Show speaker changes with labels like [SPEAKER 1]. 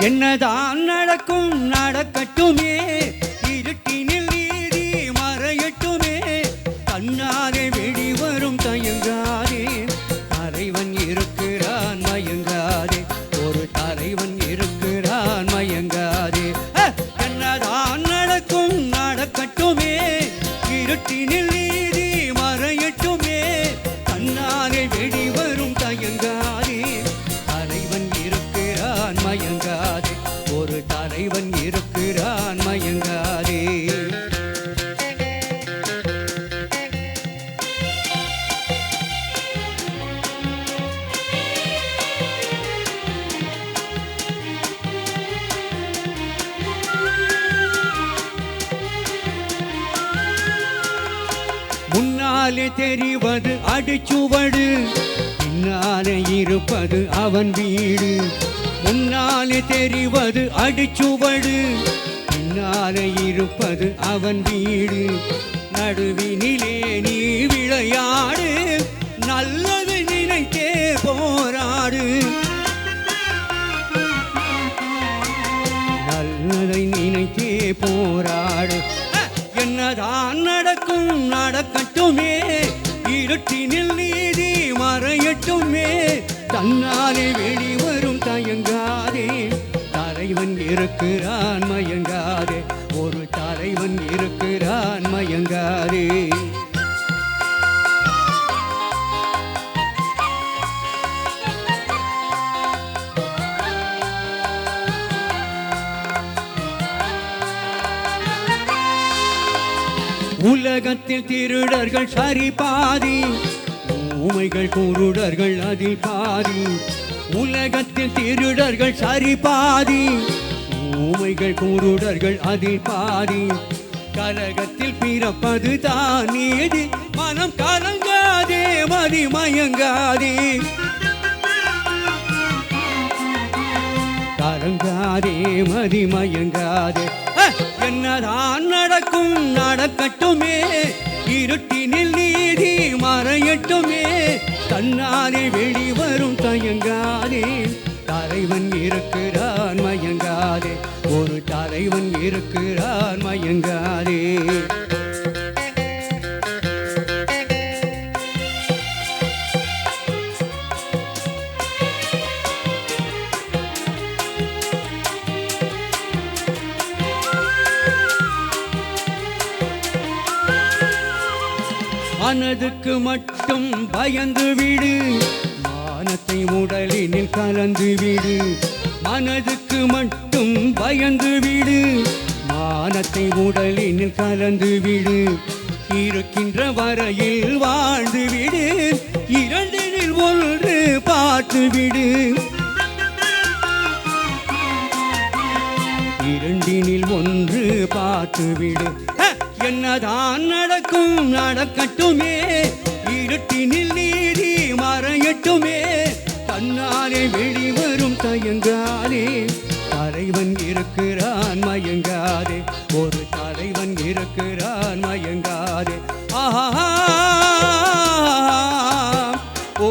[SPEAKER 1] என்னதான் நடக்கும் நடக்கட்டுமே, இருட்டினில் நீதி மறையட்டுமே, தன்னாலே வெளிவரும் தயங்காதே, தலைவன் இருக்கிறான் மயங்காதே, ஒரு தலைவன் இருக்கிறான் மயங்காதே. என்னதான் நடக்கும் நடக்கட்டுமே, இருட்டினில் நீதி மறையட்டுமே, தன்னாலே வெளிவரும் தயங்காதே, தலைவன் இருக்கிறான் மயங்காதே, ஒரு தலைவன் இருக்கிறான் மயங்காதே. முன்னாலே தெரிவது அடிச்சுவடு, பின்னாலே இருப்பது அவன் வீடு. முன்னாலே தெரிவது அடிச்சுவடு, பின்னாலே இருப்பது அவன் வீடு. நடுவினிலே நீ விளையாடு, நல்லது நினைத்தே போராடு, நல்லதை நினைத்தே போராடு. என்னதான் நடக்கும் நடக்கட்டுமே, இருட்டினில் நீதி மறையட்டுமே, தன்னாலே வெளிவரும் தயங்காதே, தலைவன் இருக்கிறான் மயங்காதே, ஒரு தலைவன் இருக்கிறான் மயங்காதே. உலகத்தில் திருடர்கள் சரி பாதி, ஊமைகள் குருடர்கள் அதில் பாதி. உலகத்தில் திருடர்கள் சரி பாதி, ஊமைகள் குருடர்கள் அதில் பாதி. கலகத்தில் பிறப்பது தான் நீதி, மனம் கலங்காதே மதி மயங்காதே, கலங்காதே மதி மயங்காதே. என்னதான் நடக்கும் நடக்கட்டுமே, இருட்டினில் நீதி மறையட்டுமே, தன்னாலே வெளிவரும் தயங்காதே, தலைவன் இருக்கிறான் மயங்காதே, ஒரு தலைவன் இருக்கிறான் மயங்காதே. மனதுக்கு மட்டும் பயந்து விடு, மானத்தை உடலினில் கலந்து விடு. மனதுக்கு மட்டும் பயந்து விடு, மானத்தை உடலினில் கலந்து விடு. இருக்கின்ற வரையில் வாழ்ந்து விடு, இரண்டினில் ஒன்று பார்த்து விடு, இரண்டினில் ஒன்று பார்த்து விடு. என்னதான் நடக்கும் நடக்கட்டுமே, இருட்டினில் நீதி மறையட்டுமே, தன்னாலே வெளிவரும் தயங்காதே, தலைவன் இருக்கிறான் மயங்காதே, ஒரு தலைவன் இருக்கிறான் மயங்காதே. ஆஹா ஓ